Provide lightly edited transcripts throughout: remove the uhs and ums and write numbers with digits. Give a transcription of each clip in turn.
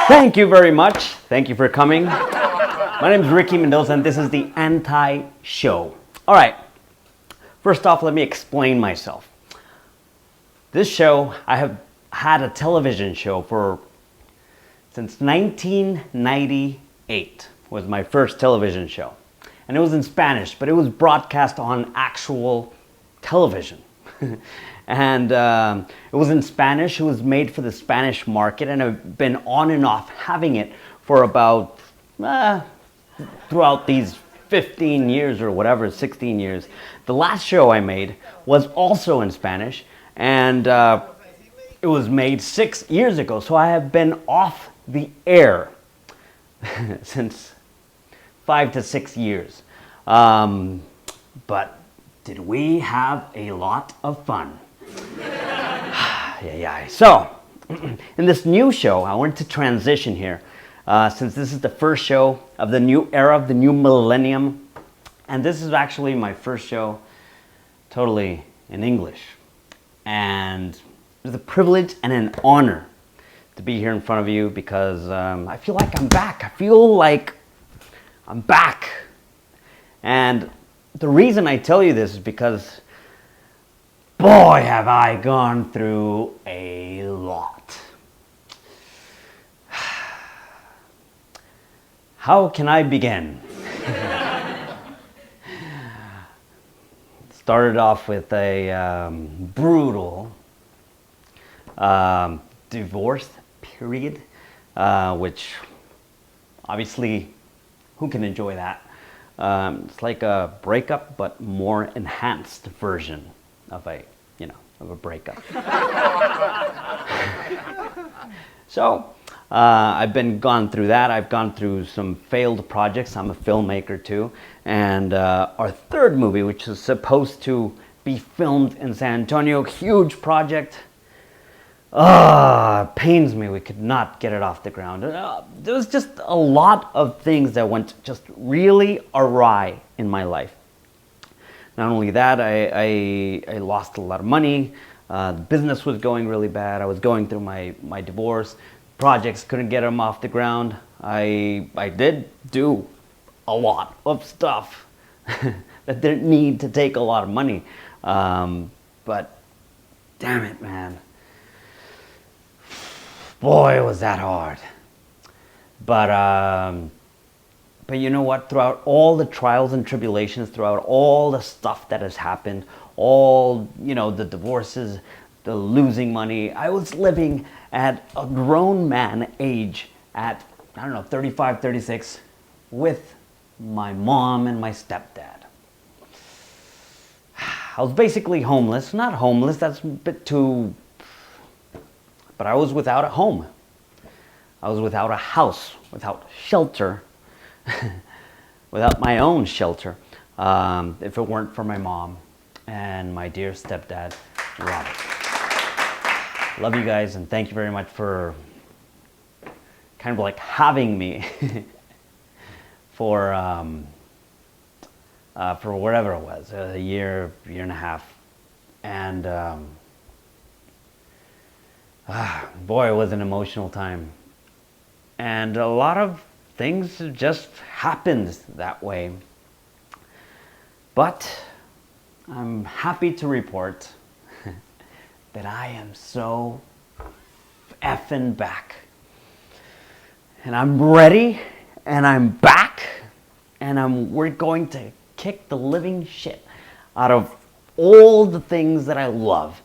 Thank you very much. Thank you for coming. My name is Ricky Mendoza, and this is the Anti-Show. All right. First off, let me explain myself. This show, I have had a television show since 1998 was my first television show. And it was in Spanish, but it was broadcast on actual television. And it was in Spanish. It was made for the Spanish market, and I've been on and off having it for about throughout these 15 years or whatever, 16 years. The last show I made was also in Spanish, and it was made 6 years ago. So I have been off the air since 5 to 6 years. But did we have a lot of fun? Yeah. So, in this new show, I wanted to transition here, since this is the first show of the new era, of the new millennium, and this is actually my first show totally in English. And it's a privilege and an honor to be here in front of you because I feel like I'm back. I feel like I'm back. And the reason I tell you this is because, boy, have I gone through a lot. How can I begin? Started off with a brutal divorce period, which obviously, who can enjoy that? It's like a breakup, but more enhanced version of a breakup. So I've gone through that. I've gone through some failed projects. I'm a filmmaker too, and our third movie, which is supposed to be filmed in San Antonio, huge project. Pains me we could not get it off the ground. There was just a lot of things that went just really awry in my life. Not only that, I lost a lot of money. The business was going really bad. I was going through my divorce. Projects, couldn't get them off the ground. I did do a lot of stuff that didn't need to take a lot of money. But damn it, man. Boy, was that hard. But you know what? Throughout all the trials and tribulations, throughout all the stuff that has happened, all, the divorces, the losing money, I was living at a grown man age at, 35, 36, with my mom and my stepdad. I was basically homeless. Not homeless, that's a bit too... But I was without a home. I was without a house, without shelter, without my own shelter, if it weren't for my mom and my dear stepdad, Robert. Love you guys, and thank you very much for kind of like having me for whatever it was, a year and a half. And boy, it was an emotional time. And a lot of things just happened that way. But I'm happy to report that I am so effing back. And I'm ready, and I'm back, and we're going to kick the living shit out of all the things that I love.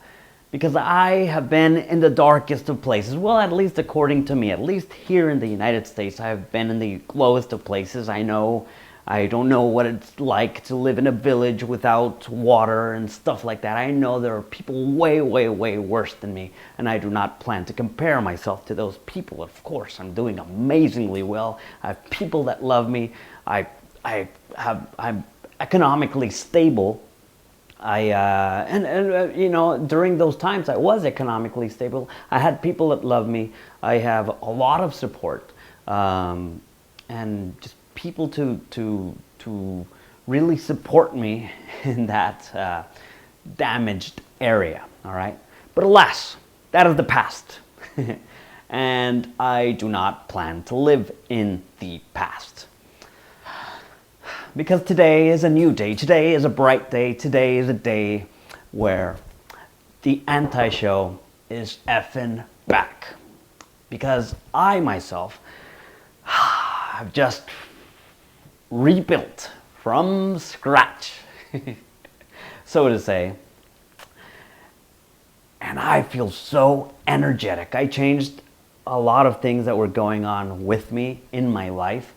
Because I have been in the darkest of places. Well, at least according to me, at least here in the United States, I have been in the lowest of places. I don't know what it's like to live in a village without water and stuff like that. I know there are people way, way, way worse than me, and I do not plan to compare myself to those people. Of course, I'm doing amazingly well. I have people that love me. I'm economically stable. During those times I was economically stable. I had people that love me. I have a lot of support, and just people to really support me in that damaged area. All right, but alas, that is the past. and I do not plan to live in the past. Because today is a new day, today is a bright day, today is a day where the anti-show is effing back. Because I myself have just rebuilt from scratch, so to say. And I feel so energetic. I changed a lot of things that were going on with me in my life.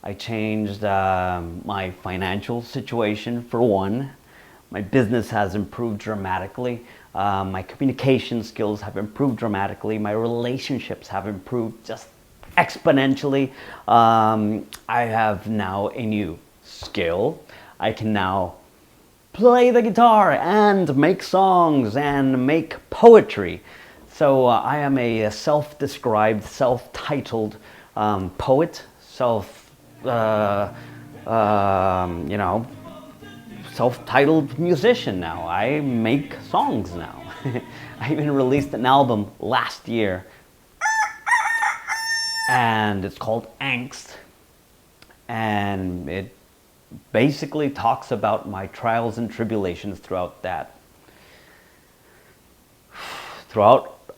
I changed my financial situation, for one. My business has improved dramatically. My communication skills have improved dramatically. My relationships have improved just exponentially. I have now a new skill. I can now play the guitar and make songs and make poetry. So I am a self-described, self-titled poet, self-titled musician now. I make songs now. I even released an album last year, and it's called Angst, and it basically talks about my trials and tribulations throughout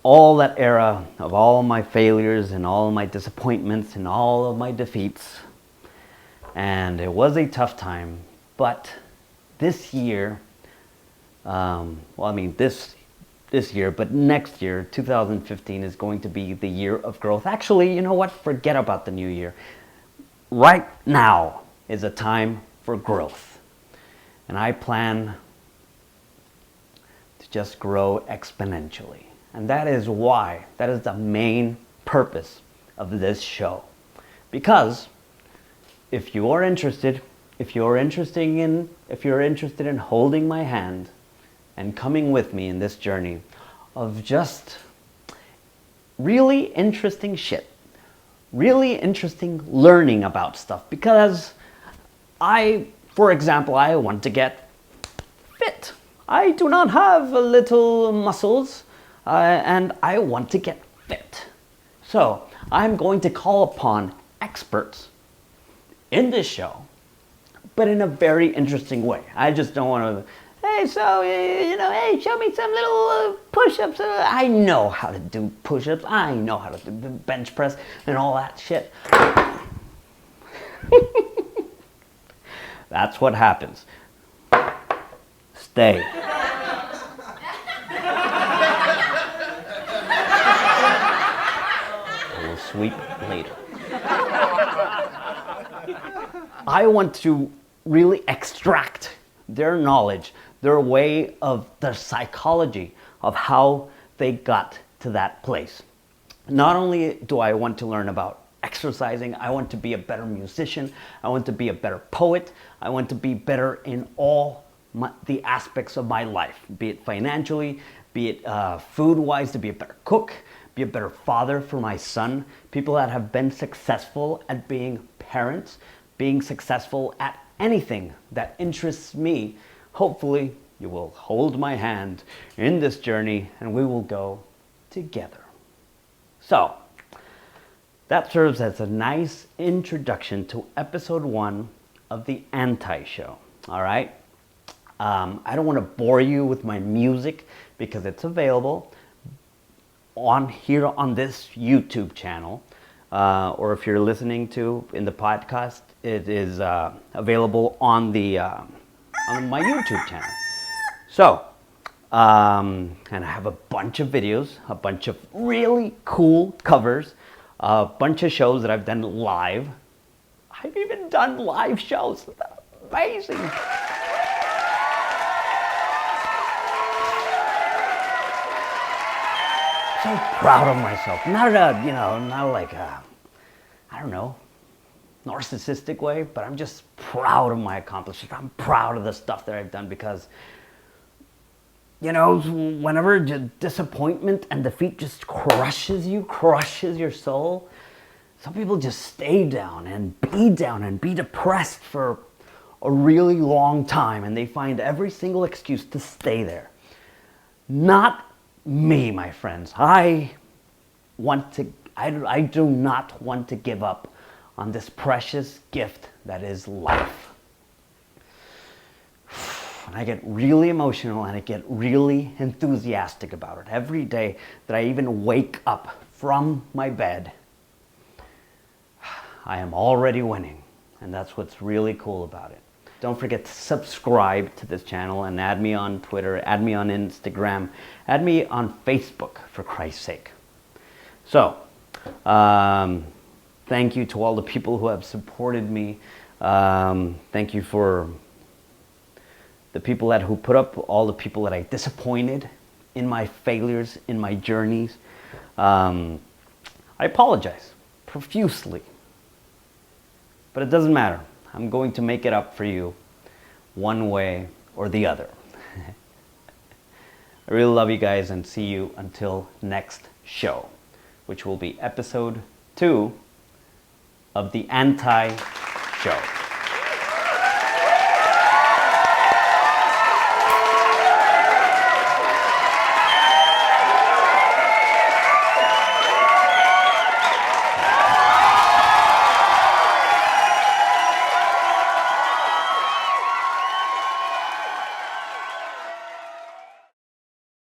all that era of all my failures and all my disappointments and all of my defeats. And it was a tough time, but this year, this year, but next year, 2015, is going to be the year of growth. Actually, you know what? Forget about the new year. Right now is a time for growth. And I plan to just grow exponentially. And that is the main purpose of this show. Because if you are interested, if you're interested in holding my hand and coming with me in this journey of just really interesting shit, really interesting learning about stuff, because for example, I want to get fit. I do not have little muscles, and I want to get fit. So I'm going to call upon experts in this show, but in a very interesting way. I just don't want to, hey, show me some little push-ups. I know how to do push-ups. I know how to do the bench press and all that shit. That's what happens. Stay. I will sweep later. I want to really extract their knowledge, their way of their psychology of how they got to that place. Not only do I want to learn about exercising, I want to be a better musician, I want to be a better poet, I want to be better in all the aspects of my life, be it financially, be it food-wise, to be a better cook, be a better father for my son, people that have been successful at being parents, being successful at anything that interests me. Hopefully, you will hold my hand in this journey and we will go together. So, that serves as a nice introduction to episode 1 of the Anti-Show. All right? I don't want to bore you with my music because it's available here on this YouTube channel. Or if you're listening to in the podcast, it is available on my YouTube channel. So, and I have a bunch of videos, a bunch of really cool covers, a bunch of shows that I've done live. I've even done live shows. Amazing. So proud of myself. Not like a, I don't know, narcissistic way, but I'm just proud of my accomplishments. I'm proud of the stuff that I've done because, whenever disappointment and defeat just crushes your soul, some people just stay down and be depressed for a really long time, and they find every single excuse to stay there. Not me, my friends. I I do not want to give up on this precious gift that is life. And I get really emotional and I get really enthusiastic about it. Every day that I even wake up from my bed, I am already winning. And that's what's really cool about it. Don't forget to subscribe to this channel and add me on Twitter, add me on Instagram, add me on Facebook, for Christ's sake. So, thank you to all the people who have supported me. Thank you for the people who put up, all the people that I disappointed in my failures, in my journeys. I apologize profusely, but it doesn't matter. I'm going to make it up for you one way or the other. I really love you guys and see you until next show, which will be episode 2 of the Anti Show.